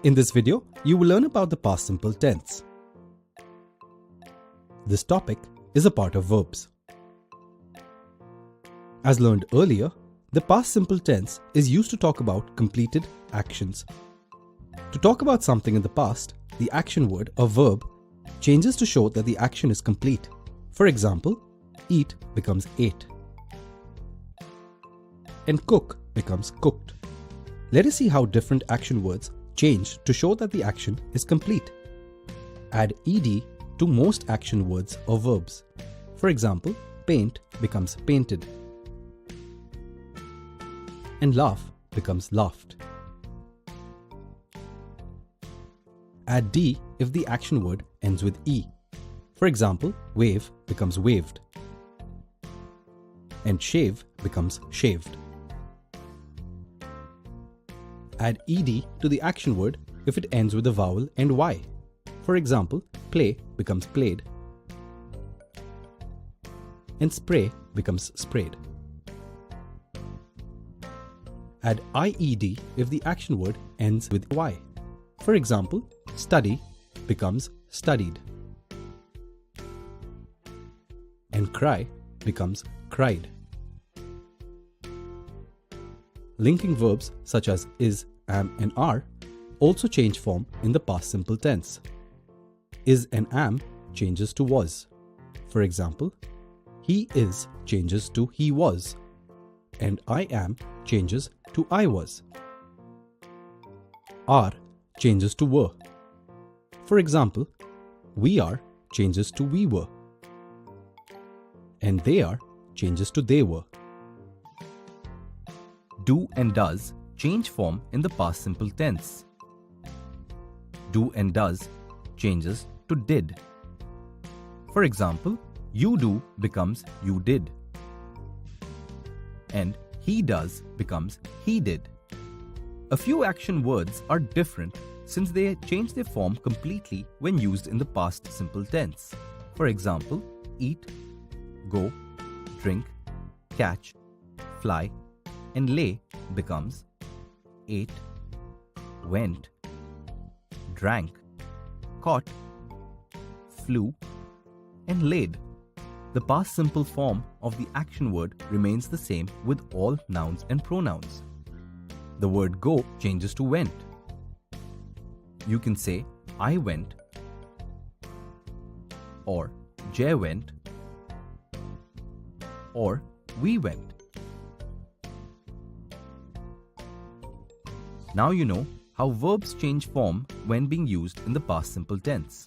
In this video, you will learn about the past simple tense. This topic is a part of verbs. As learned earlier, the past simple tense is used to talk about completed actions. To talk about something in the past, the action word or verb changes to show that the action is complete. For example, eat becomes ate, and cook becomes cooked. Let us see how different action words change to show that the action is complete. Add ed to most action words or verbs. For example, paint becomes painted, and laugh becomes laughed. Add d if the action word ends with e. For example, wave becomes waved, and shave becomes shaved. Add ed to the action word if it ends with a vowel and y. For example, play becomes played, and spray becomes sprayed. Add ied if the action word ends with y. For example, study becomes studied, and cry becomes cried. Linking verbs such as is, am, and are also change form in the past simple tense. Is and am changes to was. For example, he is changes to he was, and I am changes to I was. Are changes to were. For example, we are changes to we were, and they are changes to they were. Do and does change form in the past simple tense. Do and does changes to did. For example, you do becomes you did, and he does becomes he did. A few action words are different since they change their form completely when used in the past simple tense. For example, eat, go, drink, catch, fly, and lay becomes ate, went, drank, caught, flew, and laid. The past simple form of the action word remains the same with all nouns and pronouns. The word go changes to went. You can say I went, or Jay went, or we went. Now you know how verbs change form when being used in the past simple tense.